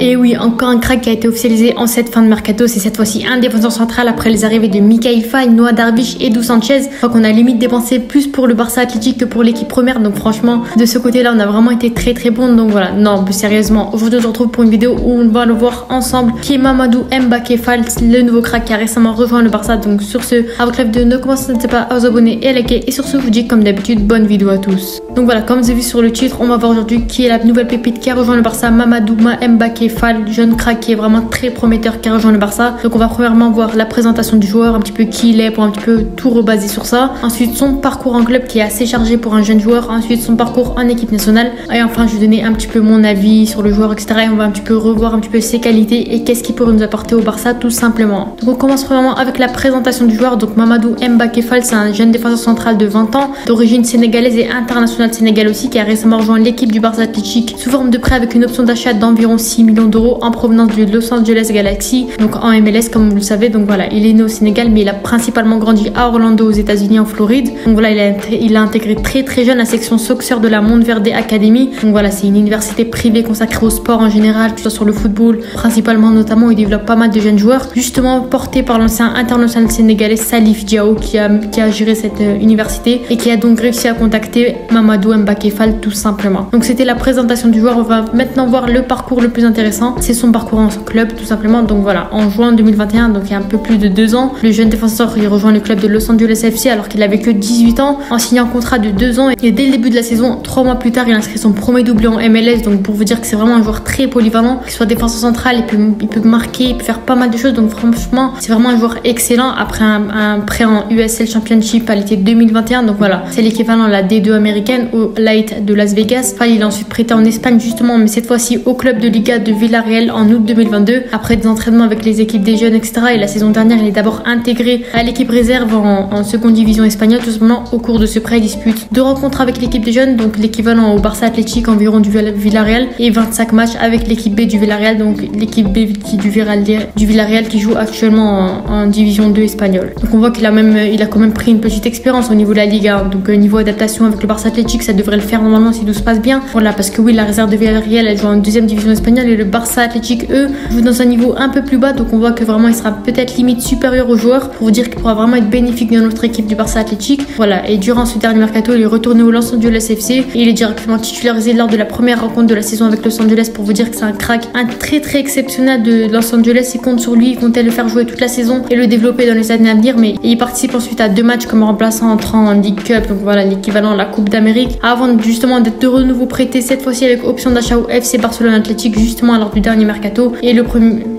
Et oui, encore un crack qui a été officialisé en cette fin de mercato. C'est cette fois-ci un défenseur central après les arrivées de Mikayil Faye, Noah Darbish et Edu Sanchez. Je crois qu'on a limite dépensé plus pour le Barça Athletic que pour l'équipe première. Donc franchement, de ce côté-là, on a vraiment été très bon. Donc voilà, non, plus sérieusement, aujourd'hui on se retrouve pour une vidéo où on va le voir ensemble, qui est Mamadou Mbacké Fall, le nouveau crack qui a récemment rejoint le Barça. Donc sur ce, à votre de ne commencez pas à vous abonner et à liker. Et sur ce, je vous dis comme d'habitude, bonne vidéo à tous. Donc voilà, comme vous avez vu sur le titre, on va voir aujourd'hui qui est la nouvelle pépite qui a rejoint le Barça, Mamadou Mbacké Fall, jeune crack qui est vraiment très prometteur qui a rejoint le Barça. Donc on va premièrement voir la présentation du joueur, un petit peu qui il est pour un petit peu tout rebaser sur ça. Ensuite son parcours en club qui est assez chargé pour un jeune joueur. Ensuite son parcours en équipe nationale. Et enfin je vais donner un petit peu mon avis sur le joueur, etc. Et on va un petit peu revoir un petit peu ses qualités et qu'est-ce qu'il pourrait nous apporter au Barça tout simplement. Donc on commence premièrement avec la présentation du joueur. Donc Mamadou Mbacké Fall, c'est un jeune défenseur central de 20 ans, d'origine sénégalaise et international sénégal aussi, qui a récemment rejoint l'équipe du Barça Athletic sous forme de prêt avec une option d'achat d'environ 6 millions d'euros en provenance du Los Angeles Galaxy, donc en MLS comme vous le savez. Donc voilà, il est né au Sénégal mais il a principalement grandi à Orlando aux États-Unis en Floride. Donc voilà, il a intégré très jeune la section soccer de la Monteverde Academy. Donc voilà, c'est une université privée consacrée au sport en général, que ce soit sur le football principalement, notamment où il développe pas mal de jeunes joueurs, justement porté par l'ancien international sénégalais Salif Diao qui a géré cette université et qui a donc réussi à contacter Mamadou Mbacké Fall tout simplement. Donc c'était la présentation du joueur. On va maintenant voir le parcours le plus intéressant, c'est son parcours en club tout simplement. Donc voilà, en juin 2021, donc il y a un peu plus de 2 ans, le jeune défenseur il rejoint le club de Los Angeles FC alors qu'il avait que 18 ans en signant un contrat de 2 ans, et dès le début de la saison, 3 mois plus tard, il inscrit son premier doublé en MLS. Donc pour vous dire que c'est vraiment un joueur très polyvalent, qu'il soit défenseur central, il peut marquer, il peut faire pas mal de choses. Donc franchement c'est vraiment un joueur excellent après un prêt en USL Championship à l'été 2021. Donc voilà, c'est l'équivalent de la D2 américaine au Light de Las Vegas. Fall, il a ensuite prêté en Espagne justement, mais cette fois-ci au club de Liga de Villarreal en août 2022 après des entraînements avec les équipes des jeunes, etc. Et la saison dernière, il est d'abord intégré à l'équipe réserve en seconde division espagnole. Tout simplement, au cours de ce prêt, il dispute 2 rencontres avec l'équipe des jeunes, donc l'équivalent au Barça Athletic environ du Villarreal, et 25 matchs avec l'équipe B du Villarreal, donc l'équipe B du Villarreal qui joue actuellement en division 2 espagnole. Donc on voit qu'il a quand même pris une petite expérience au niveau de la Liga. Donc niveau adaptation avec le Barça Athletic, ça devrait le faire normalement si tout se passe bien. Voilà, parce que oui, la réserve de Villarreal elle joue en 2e division espagnole et le Barça Athletic eux jouent dans un niveau un peu plus bas. Donc on voit que vraiment il sera peut-être limite supérieur aux joueurs, pour vous dire qu'il pourra vraiment être bénéfique dans notre équipe du Barça Athletic. Voilà, et durant ce dernier mercato, il est retourné au Los Angeles FC et il est directement titularisé lors de la première rencontre de la saison avec Los Angeles, pour vous dire que c'est un crack, un très exceptionnel de Los Angeles. Il compte sur lui, il comptait le faire jouer toute la saison et le développer dans les années à venir, mais il participe ensuite à 2 matchs comme remplaçant entrant en League Cup, donc voilà l'équivalent de la Coupe d'Amérique, avant justement d'être de renouveau prêté cette fois-ci avec option d'achat au FC Barcelone Athletic justement lors du dernier mercato, et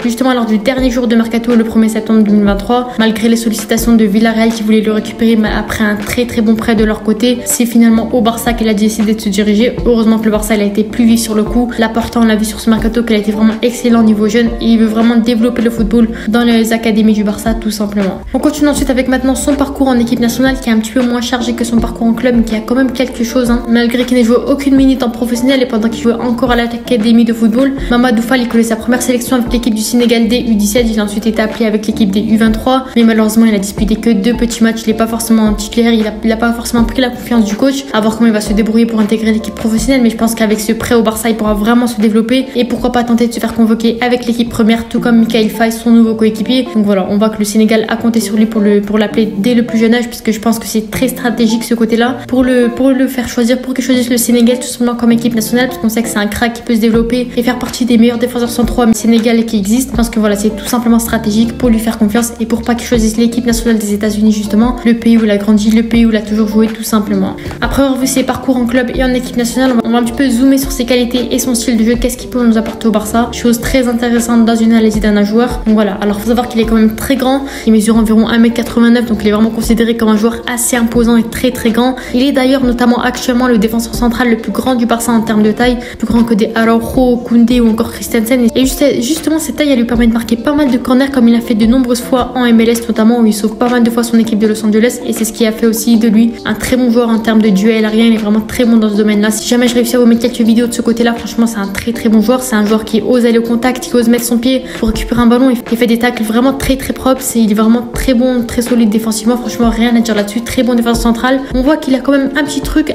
justement lors du dernier jour de mercato le 1er septembre 2023, malgré les sollicitations de Villarreal qui voulait le récupérer, mais après un très bon prêt de leur côté, c'est finalement au Barça qu'elle a décidé de se diriger. Heureusement que le Barça il a été plus vif sur le coup. L'apportant, on l'a vu sur ce mercato qu'elle a été vraiment excellent au niveau jeune et il veut vraiment développer le football dans les académies du Barça tout simplement. On continue ensuite avec maintenant son parcours en équipe nationale qui est un petit peu moins chargé que son parcours en club, mais qui a quand même quelque chose malgré qu'il n'ait joué aucune minute en professionnel et pendant qu'il jouait encore à l'académie de football. Mamadou Fall il connaît sa première sélection avec l'équipe du Sénégal des U17, il a ensuite été appelé avec l'équipe des U23, mais malheureusement il a disputé que 2 petits matchs, il n'est pas forcément titulaire, il a pas forcément pris la confiance du coach, à voir comment il va se débrouiller pour intégrer l'équipe professionnelle. Mais je pense qu'avec ce prêt au Barça il pourra vraiment se développer et pourquoi pas tenter de se faire convoquer avec l'équipe première, tout comme Mikayil Faye, son nouveau coéquipier. Donc voilà, on voit que le Sénégal a compté sur lui pour l'appeler dès le plus jeune âge, puisque je pense que c'est très stratégique ce côté-là pour le faire choisir, pour qu'il choisisse le Sénégal tout simplement comme équipe nationale, parce qu'on sait que c'est un crack qui peut se développer et faire partie des meilleurs défenseurs centraux sénégalais qui existent. Je pense que voilà, c'est tout simplement stratégique pour lui faire confiance et pour pas qu'il choisisse l'équipe nationale des États-Unis justement, le pays où il a grandi, le pays où il a toujours joué tout simplement. Après avoir vu ses parcours en club et en équipe nationale, on va un petit peu zoomer sur ses qualités et son style de jeu, qu'est-ce qu'il peut nous apporter au Barça. Chose très intéressante dans une analyse d'un joueur. Donc voilà, alors faut savoir qu'il est quand même très grand, il mesure environ 1m89, donc il est vraiment considéré comme un joueur assez imposant et très grand. Il est d'ailleurs notamment actuellement le défenseur central le plus grand du Barça en termes de taille, plus grand que des Araujo, Koundé ou encore Christensen, et justement cette taille elle lui permet de marquer pas mal de corners comme il a fait de nombreuses fois en MLS notamment, où il sauve pas mal de fois son équipe de Los Angeles, et c'est ce qui a fait aussi de lui un très bon joueur en termes de duel aérien. Il est vraiment très bon dans ce domaine là. Si jamais je réussis à vous mettre quelques vidéos de ce côté là, franchement c'est un très bon joueur. C'est un joueur qui ose aller au contact, qui ose mettre son pied pour récupérer un ballon, il fait des tacles vraiment très propres, il est vraiment très bon, très solide défensivement, franchement rien à dire là-dessus, très bon défenseur central. On voit qu'il a quand même un petit truc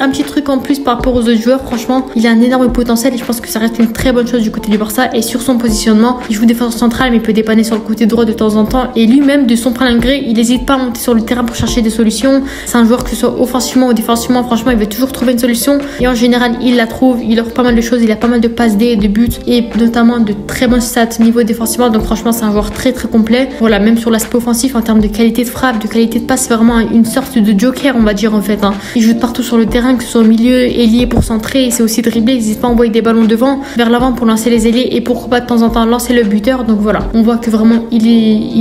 en plus par rapport aux autres joueurs. Franchement il a un énorme potentiel et je pense que ça reste une très bonne chose du côté du Barça. Et sur son positionnement, il joue défenseur central mais il peut dépanner sur le côté droit de temps en temps. Et lui-même, de son plein gré, il n'hésite pas à monter sur le terrain pour chercher des solutions. C'est un joueur que ce soit offensivement ou défensivement, franchement, il veut toujours trouver une solution. Et en général, il la trouve. Il offre pas mal de choses. Il a pas mal de passes D, de buts et notamment de très bonnes stats niveau défensivement. Donc franchement, c'est un joueur très très complet. Voilà, même sur l'aspect offensif, en termes de qualité de frappe, de qualité de passe, c'est vraiment une sorte de joker, on va dire en fait. Il joue de partout sur le terrain, que ce soit au milieu, ailier pour centrer. Il sait aussi dribbler. Il n'hésite pas à envoyer des ballons devant, vers l'avant pour lancer les ailiers et pourquoi pas de temps en temps lancer le buteur. Donc voilà, on voit que vraiment il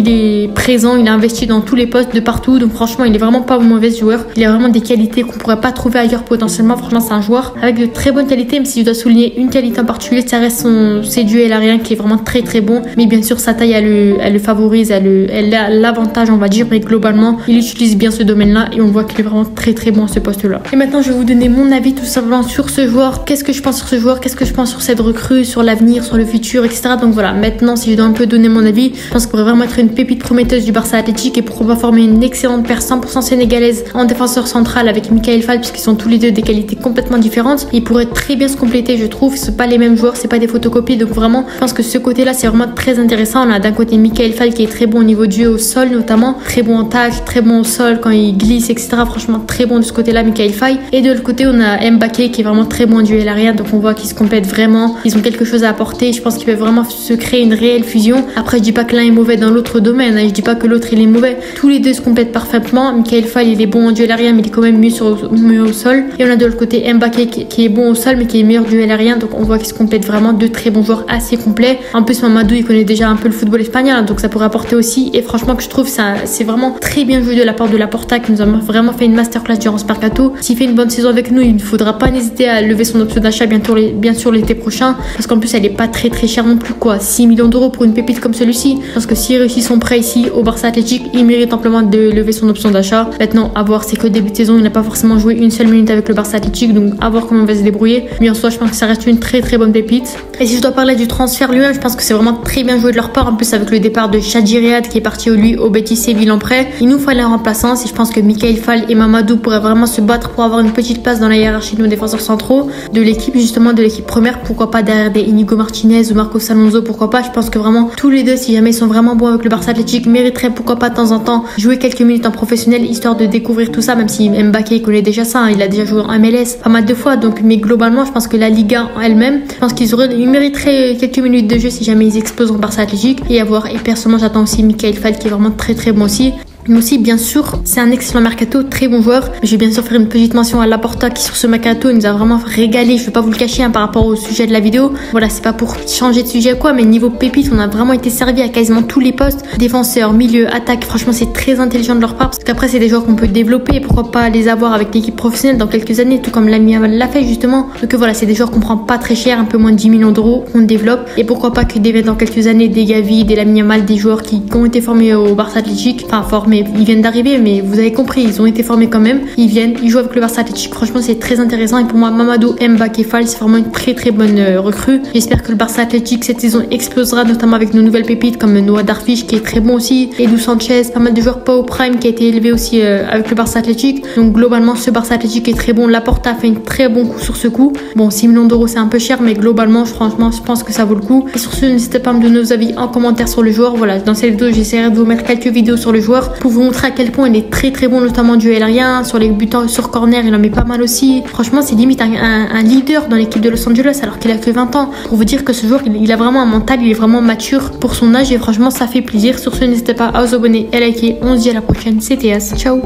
est présent, il est investi dans tous les postes de partout. Donc franchement, il est vraiment pas un mauvais joueur. Il a vraiment des qualités qu'on pourrait pas trouver ailleurs potentiellement. Franchement, c'est un joueur avec de très bonnes qualités, même si je dois souligner une qualité en particulier, ça reste ses duels aériens qui est vraiment très très bon. Mais bien sûr, sa taille, elle le favorise, elle a l'avantage, on va dire. Mais globalement, il utilise bien ce domaine-là et on voit qu'il est vraiment très très bon à ce poste-là. Et maintenant, je vais vous donner mon avis tout simplement sur ce joueur. Qu'est-ce que je pense sur ce joueur? Qu'est-ce que je pense sur cette recrue, sur l'avenir, sur le futur, etc. Donc voilà, maintenant, si je dois un peu donner mon avis, je pense qu'il pourrait vraiment être une pépite prometteuse du Barça Athletic et pourquoi pas former une excellente paire 100% sénégalaise en défenseur central avec Mikayil Fall, puisqu'ils sont tous les deux des qualités complètement différentes. Ils pourraient très bien se compléter, je trouve. C'est pas les mêmes joueurs, c'est pas des photocopies. Donc vraiment, je pense que ce côté-là, c'est vraiment très intéressant. On a d'un côté Mikayil Fall qui est très bon au niveau du jeu au sol, notamment très bon en tacle, très bon au sol quand il glisse, etc. Franchement, très bon de ce côté-là, Mikayil Fall. Et de l'autre côté, on a Mbaké qui est vraiment très bon en duel aérien. Donc on voit qu'ils se complètent vraiment. Ils ont quelque chose à apporter. Je pense qu'ils peuvent vraiment se créer une réelle fusion. Après, je dis pas que l'un est mauvais dans l'autre domaine. Je dis pas que l'autre il est mauvais. Tous les deux se complètent parfaitement. Mikayil Fall, il est bon en duel aérien, mais il est quand même mieux au sol. Et on a de l'autre côté Mbaké qui est bon au sol, mais qui est meilleur duel aérien. Donc on voit qu'ils se complètent vraiment, deux très bons joueurs assez complets. En plus, Mamadou, il connaît déjà un peu le football espagnol, donc ça pourrait apporter aussi. Et franchement, que je trouve c'est vraiment très bien joué de la part de Laporta, qui nous a vraiment fait une masterclass durant ce mercato. S'il fait une bonne saison avec nous, il ne faudra pas hésiter à lever son option d'achat bien sûr l'été prochain, parce qu'en plus elle est pas très très chère non plus, quoi. 6 millions d'euros pour une pépite comme celui-ci. Parce que s'il réussit son prêt ici au Barça Athletic, il mérite amplement de lever son option d'achat. Maintenant, à voir, c'est que début de saison, il n'a pas forcément joué une seule minute avec le Barça Athletic, donc à voir comment on va se débrouiller. Mais en soi, je pense que ça reste une très très bonne pépite. Et si je dois parler du transfert lui-même, je pense que c'est vraiment très bien joué de leur part. En plus, avec le départ de Chadji Riyad qui est parti lui au Betis Séville en prêt, il nous fallait un remplaçant. Et je pense que Mikayil Fall et Mamadou pourraient vraiment se battre pour avoir une petite place dans la hiérarchie de nos défenseurs centraux de l'équipe, justement de l'équipe première. Pourquoi pas derrière des Inigo Martinez ou Marcos Alonso, pourquoi pas. Je pense que vraiment tous les deux, si jamais ils sont vraiment bons avec le Barça Athletic, mériteraient pourquoi pas de temps en temps jouer quelques minutes en professionnel, histoire de découvrir tout ça, même si Mbaké connaît déjà ça, il a déjà joué en MLS pas mal de fois. Donc, mais globalement, je pense que la Liga en elle-même, je pense ils mériteraient quelques minutes de jeu si jamais ils explosent au Barça Athletic. Et et personnellement, j'attends aussi Mikayil Fall qui est vraiment très très bon aussi. Mais aussi, bien sûr, c'est un excellent mercato, très bon joueur. Je vais bien sûr faire une petite mention à Laporta qui, sur ce mercato, il nous a vraiment régalé. Je vais pas vous le cacher par rapport au sujet de la vidéo. Voilà, c'est pas pour changer de sujet quoi, mais niveau pépite, on a vraiment été servi à quasiment tous les postes. Défenseur, milieu, attaque. Franchement, c'est très intelligent de leur part. Parce qu'après, c'est des joueurs qu'on peut développer et pourquoi pas les avoir avec l'équipe professionnelle dans quelques années, tout comme Lamine Yamal l'a fait justement. Donc voilà, c'est des joueurs qu'on prend pas très cher, un peu moins de 10 millions d'euros, qu'on développe. Et pourquoi pas que deviennent dans quelques années des Gavi, des Lamine Yamal, des joueurs qui ont été formés au Barça Athletic. Enfin, formés, ils viennent d'arriver, mais vous avez compris, ils ont été formés quand même. Ils jouent avec le Barça Athletic. Franchement, c'est très intéressant. Et pour moi, Mamadou, Mbaké, Fall, c'est vraiment une très très bonne recrue. J'espère que le Barça Athletic cette saison explosera, notamment avec nos nouvelles pépites comme Noah Darvish qui est très bon aussi, Edu Sanchez, pas mal de joueurs pas au prime qui a été élevé aussi avec le Barça Athletic. Donc globalement, ce Barça Athletic est très bon. Laporta a fait un très bon coup sur ce coup. Bon, 6 millions d'euros, c'est un peu cher, mais globalement, franchement, je pense que ça vaut le coup. Et sur ce, n'hésitez pas à me donner vos avis en commentaire sur le joueur. Voilà, dans cette vidéo, j'essaierai de vous mettre quelques vidéos sur le joueur pour vous montrer à quel point il est très très bon, notamment du aérien, sur les buts sur corner, il en met pas mal aussi. Franchement, c'est limite un leader dans l'équipe de Los Angeles alors qu'il a que 20 ans. Pour vous dire que ce joueur, il a vraiment un mental, il est vraiment mature pour son âge et franchement, ça fait plaisir. Sur ce, n'hésitez pas à vous abonner et liker. On se dit à la prochaine. C'était As. Ciao.